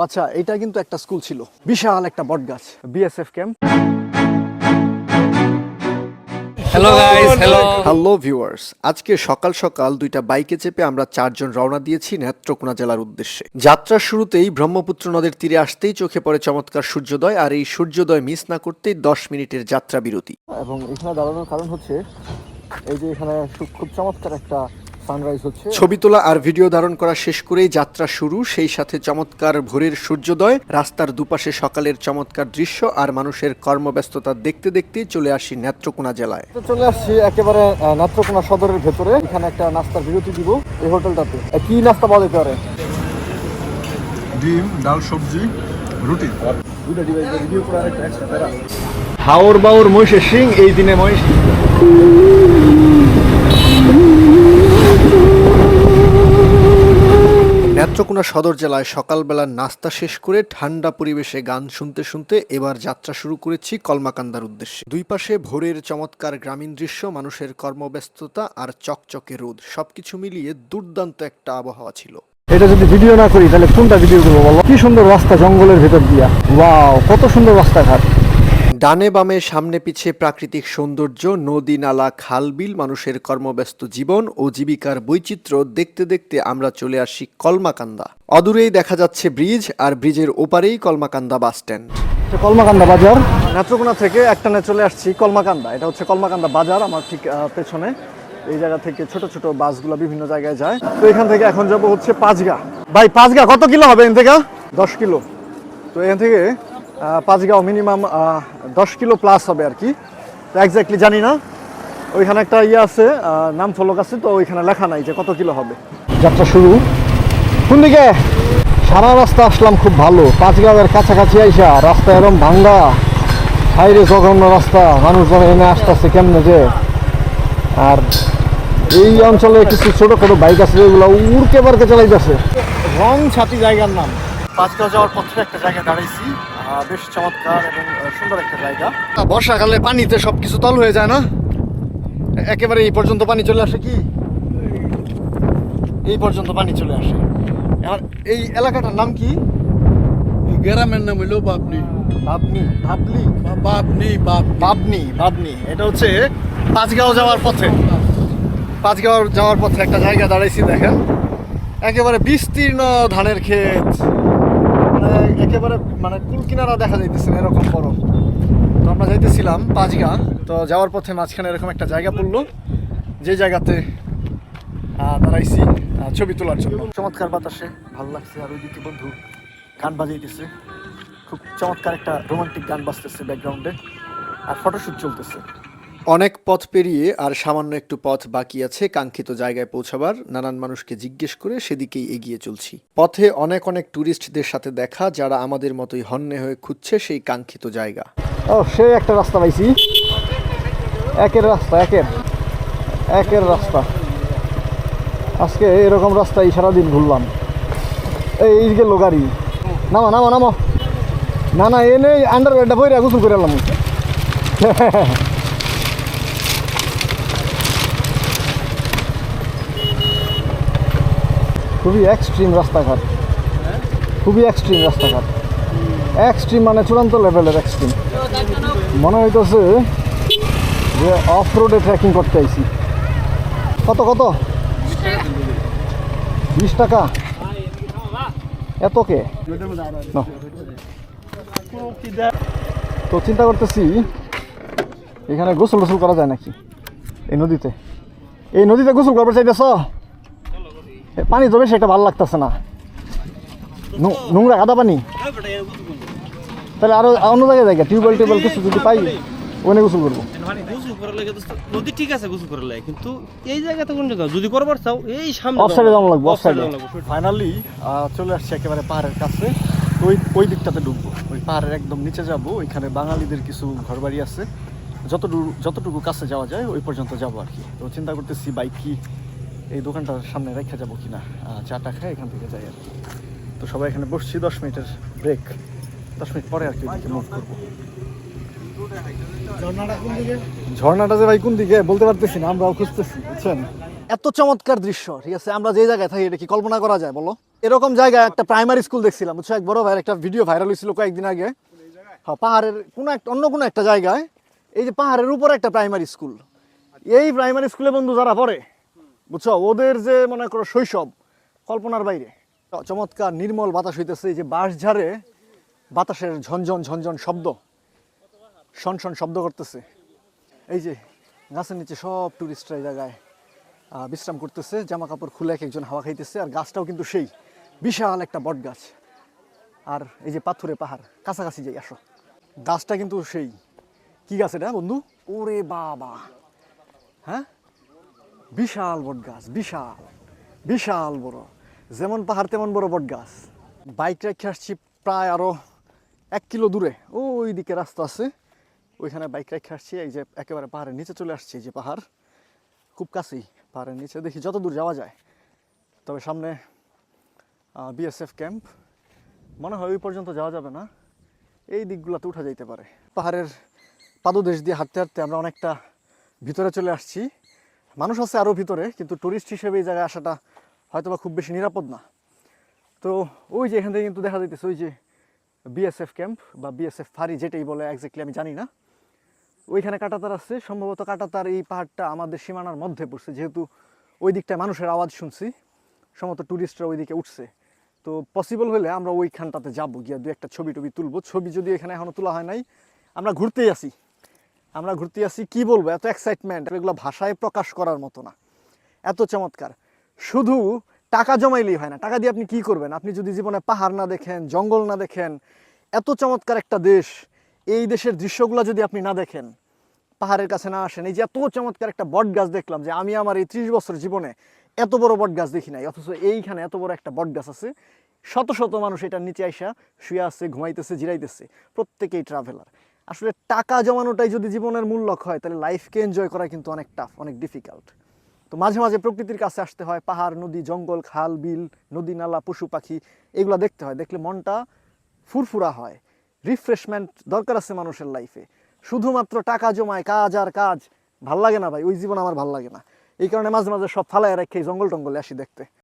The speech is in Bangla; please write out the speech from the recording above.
আচ্ছা, এটা কিন্তু একটা স্কুল ছিল, বিশাল একটা বটগাছ, BSF camp. Hello guys, hello viewers, আজকে সকাল সকাল দুইটা বাইকে চেপে আমরা চারজন রওনা দিয়েছি নেত্রকোনা জেলার উদ্দেশ্যে। যাত্রার শুরুতেই ব্রহ্মপুত্র নদের তীরে আসতেই চোখে পড়ে চমৎকার সূর্যোদয়, আর এই সূর্যোদয় মিস না করতেই 10 মিনিটের যাত্রা বিরতি। এবং এখানে দাঁড়ানোর কারণ হচ্ছে এই যে এখানে খুব চমৎকার একটা সানরাইজ হচ্ছে। ছবি তোলা আর ভিডিও ধারণ করা শেষ করেই যাত্রা শুরু, সেই সাথে চমৎকার ভোরের সূর্যোদয়, রাস্তার দুপাশে সকালের চমৎকার দৃশ্য আর মানুষের কর্মব্যস্ততা দেখতে দেখতেই চলে আসি নেত্রকোনা জেলায়। চলে আসছি একেবারে নেত্রকোনা সদরের ভেতরে। এখানে একটা নাস্তার বিরতি দিব এই হোটেলটাতে। কি নাস্তা পাওয়া যেতে পারে? ডিম, ডাল, সবজি, রুটি। হাওর বাউর মহিষের সিং, এই দিনে মহিষ। নেত্রকোনা সদর জেলায় সকালবেলা নাস্তা শেষ করে ঠান্ডা পরিবেশে গান শুনতে শুনতে এবার যাত্রা শুরু করেছি কলমাকান্দার উদ্দেশ্যে। দুই পাশে ভোরের চমৎকার গ্রামীণ দৃশ্য, মানুষের কর্মব্যস্ততা আর চকচকে রোদ, সবকিছু মিলিয়ে দুর্দান্ত একটা আবহাওয়া ছিল। এটা যদি ভিডিও না করি তাহলে কোনটা ভিডিও করবো বলো? কি সুন্দর রাস্তা জঙ্গলের ভেতর দিয়া, ওয়াও, কত সুন্দর রাস্তাঘাট। ডানে বামে সামনে পিছে প্রাকৃতিক সৌন্দর্য, নদী নালা খাল বিল, মানুষের কর্মব্যস্ত জীবন ও জীবিকার বৈচিত্র্য দেখতে দেখতে আমরা চলে আসি কলমাকান্দা। অদূরেই দেখা যাচ্ছে ব্রিজ, আর ব্রিজের ওপারেই কলমাকান্দা বাস স্ট্যান্ড। কলমাকান্দা বাজার, নেত্রকোনা থেকে একটানে চলে আসছি কলমাকান্দা। এটা হচ্ছে কলমাকান্দা বাজার, আমার ঠিক পেছনে। এই জায়গা থেকে ছোট ছোট বাসগুলো বিভিন্ন জায়গায় যায়। তো এখান থেকে এখন যাবো হচ্ছে পাঁচগা। ভাই, পাঁচগা কত কিলো হবে এখান থেকে? 10 কিলো। তো এখান থেকে পাঁচগাঁও মিনিমাম 10 কিলো প্লাস হবে আর কি, তো এক্স্যাক্টলি জানি না। ওইখানে একটা ইয়ে আছে, নাম ফলক আছে, তো ওইখানে লেখা নাই যে কত কিলো হবে। যাত্রা শুরু কোন দিকে? সারা রাস্তা আসলাম খুব ভালো, পাঁচগাঁওয়ের কাছাকাছি আইসা রাস্তা এরকম ভাঙ্গা, হাইরে জঘন্য রাস্তা, মানুষজন এনে আসতেছে কেমনে যে। আর এই অঞ্চলে কিছু ছোটখাটো বাইক আছে যেগুলো উড়কে বারকে চালাইতেছে। রং ছাতি জায়গার নাম। পাঁচগাঁও যাওয়ার পথে একটা জায়গায় দাঁড়াইছি, বেশ চমৎকার এবং সুন্দর একটা জায়গা। বর্ষাকালে পানিতে সবকিছু তল হয়ে যায় না, একেবারে এই পর্যন্ত পানি চলে আসে। কি এই পর্যন্ত পানি চলে আসে। আর এই এলাকাটার নাম কি? গ্রামের নাম হইল বাবনি। বাবনি, ভাবলি, বাবনি, বাবনি, বাবনি। এটা হচ্ছে পাঁচগাঁও যাওয়ার পথে। পাঁচগাঁও যাওয়ার পথে একটা জায়গা দাঁড়াইছি, দেখেন একেবারে বিস্তীর্ণ ধানের ক্ষেত, একেবারে কুল কিনারা দেখা যাইতেছে এরকম বড়। তো আমরা যাইতেছিলাম পাঁচগাঁ, তো যাওয়ার পথে মাঝখানে এরকম একটা জায়গা পড়লো, যে জায়গাতে দাঁড়াইছি ছবি তোলার জন্য। চমৎকার বাতাসে ভালো লাগছে, আর ওইদিকে বন্ধু গান বাজাইতেছে, খুব চমৎকার একটা রোমান্টিক গান বাজতেছে ব্যাকগ্রাউন্ডে, আর ফটোশুট চলতেছে। অনেক পথ পেরিয়ে আর সামান্য একটু পথ বাকি আছে কাঙ্ক্ষিত জায়গায় পৌঁছাবার। নানান মানুষকে জিজ্ঞেস করে সেদিকেই এগিয়ে চলছি। পথে অনেক অনেক ট্যুরিস্টদের সাথে দেখা, যারা আমাদের মতোই হন্যে হয়ে খুঁজছে সেই কাঙ্ক্ষিত জায়গা। ও, সে একটা রাস্তা পাইছি, একের রাস্তা, একের রাস্তা। আজকে এরকম রাস্তায় সারাদিন ঘুরলাম। এই গেল গাড়ি, নামো নামো নামো। না না, এ নেই, আন্ডারওয়্যারটা বইরা গোসল করে এলাম। খুবই এক্সট্রিম রাস্তাঘাট, খুবই এক্সট্রিম রাস্তাঘাট। এক্সট্রিম মানে চূড়ান্ত লেভেলের এক্সট্রিম। মনে হইতেছে যে অফ রোডে ট্রেকিং করতে আইছি। কত কত? 20 টাকা? এত কে? তো চিন্তা করতেছি এখানে গোসল টোসল করা যায় নাকি এই নদীতে? এই নদীতে গোসল করবার চাইতেছ? পানি তো বেশি একটা ভালো লাগতেছে না, নোংরা কাদা পানি। তাহলে আরো অন্য জায়গায় জায়গা টিউবওয়েল কিছু যদি পাই ওখানে গোসল করবো। নদী ঠিক আছে গোসল করার লাগে, কিন্তু এই জায়গাতে কোন জায়গা যদি করবার চাও এই সামনে অফ সাইডে যাওয়া লাগবে, অফ সাইডে। ফাইনালি চলে আসছে একেবারে পাহাড়ের কাছে। তো ওই দিকটাতে ঢুকবো, ওই পাহাড়ের একদম নিচে যাব। ওইখানে বাঙালিদের কিছু ঘরবাড়ি আছে, যতটুকু কাছে যাওয়া যায় ওই পর্যন্ত যাবো আর কি। তো চিন্তা করতেছি বাইক কি এই দোকানটার সামনে রেখে যাবো কিনা, চাটা খায় এখান থেকে যাই আর কি। তো সবাই এখানে বসছি, 10 মিনিটের ব্রেক, 10 মিনিট পরে আর কি ওইদিকে মুভ করবো। ঝর্ণাটা যে ভাই কোন দিকে বলতে পারতেছি না, আমরাও খুঁজতেছি, বুঝছেন। এত চমৎকার দৃশ্য, ঠিক আছে, আমরা যে জায়গায় থাকি এটা কি কল্পনা করা যায় বলো? এরকম জায়গায় একটা প্রাইমারি স্কুল দেখছিলাম, বুঝছো, এক বড় ভাইয়ের একটা ভিডিও ভাইরাল হয়েছিল কয়েকদিন আগে। হ্যাঁ, পাহাড়ের কোনো একটা অন্য কোনো একটা জায়গায় এই যে পাহাড়ের উপরে একটা প্রাইমারি স্কুল। এই প্রাইমারি স্কুলে বন্ধু যারা পড়ে, বুঝছো, ওদের যে মনে করো শৈশব কল্পনার বাইরে। চমৎকার নির্মল বাতাস হইতেছে, এই যে বাঁশঝাড়ে বাতাসের ঝনঝন ঝনঝন শব্দ, শন শন শব্দ করতেছে। এই যে গাছের নিচে সব টুরিস্টরা এই জায়গায় বিশ্রাম করতেছে, জামা কাপড় খুলে এক একজন হাওয়া খাইতেছে। আর গাছটাও কিন্তু সেই বিশাল একটা বট গাছ। আর এই যে পাথুরে পাহাড়, কাছাকাছি যাই আসো, গাছটা কিন্তু সেই কি গাছ এটা বন্ধু? ওরে বাবা, হ্যাঁ, বিশাল বট গাছ, বিশাল বিশাল বড়, যেমন পাহাড় তেমন বড় বট গাছ। বাইক রেখে আসছি প্রায় আরো 1 কিলো দূরে, ওই দিকে রাস্তা আছে, ওইখানে বাইক রেখে আসছি। এই যে একেবারে পাহাড়ের নিচে চলে আসছি, যে পাহাড় খুব কাছেই, পাহাড়ের নিচে দেখি যত দূর যাওয়া যায়। তবে সামনে বিএসএফ ক্যাম্প, মনে হয় ওই পর্যন্ত যাওয়া যাবে না, এই দিকগুলোতে উঠা যাইতে পারে। পাহাড়ের পাদদেশ দিয়ে হাঁটতে হাঁটতে আমরা অনেকটা ভিতরে চলে আসছি। মানুষ আছে আরও ভিতরে, কিন্তু টুরিস্ট হিসেবে এই জায়গায় আসাটা হয়তো বা খুব বেশি নিরাপদ না। তো ওই যে এখান থেকে কিন্তু দেখা যাইতেছে ওই যে বিএসএফ ক্যাম্প বা বিএসএফ ফাঁড়ি, যেটাই বলে এক্স্যাক্টলি আমি জানি না। ওইখানে কাঁটাতার আছে, সম্ভবত কাঁটাতার এই পাহাড়টা আমাদের সীমানার মধ্যে পড়ছে, যেহেতু ওই দিকটায় মানুষের আওয়াজ শুনছি, সম্ভবত টুরিস্টরা ওই দিকে উঠছে। তো পসিবল হলে আমরা ওইখানটাতে যাবো, গিয়ে 2 একটা ছবি টবি তুলবো। ছবি যদি এখানে এখনো তোলা হয় নাই, আমরা ঘুরতেই আসি, আমরা ঘুরতে আসি, কি বলবো, এত এক্সাইটমেন্ট, এগুলো ভাষায় প্রকাশ করার মতো না, এত চমৎকার। শুধু টাকা জমাইলেই হয় না, টাকা দিয়ে আপনি কি করবেন? আপনি যদি জীবনে পাহাড় না দেখেন, জঙ্গল না দেখেন, এত চমৎকার একটা দেশ, এই দেশের দৃশ্যগুলো যদি আপনি না দেখেন, পাহাড়ের কাছে না আসেন, এই যে এত চমৎকার একটা বট গাছ দেখলাম, যে আমি আমার এই 30 বছর জীবনে এত বড় বট গাছ দেখি নাই, অথচ এইখানে এত বড় একটা বট গাছ আছে। শত শত মানুষ এটার নিচে আইসা শুয়ে আছে, ঘুমাইতেছে, জিরাইতেছে, প্রত্যেকেই ট্রাভেলার। আসলে টাকা জমানোটাই যদি জীবনের মূল লক্ষ্য হয়, তাহলে লাইফকে এনজয় করা কিন্তু অনেক টাফ, অনেক ডিফিকাল্ট। তো মাঝে মাঝে প্রকৃতির কাছে আসতে হয়, পাহাড়, নদী, জঙ্গল, খাল, বিল, নদী, নালা, পশু পাখি, এগুলো দেখতে হয়। দেখলে মনটা ফুরফুরা হয়, রিফ্রেশমেন্ট দরকার আছে মানুষের লাইফে। শুধুমাত্র টাকা জমায়, কাজ আর কাজ, ভাল লাগে না ভাই, ওই জীবন আমার ভাল লাগে না। এই কারণে মাঝে মাঝে সব ফালায় রেখে জঙ্গল টঙ্গলে আসি দেখতে।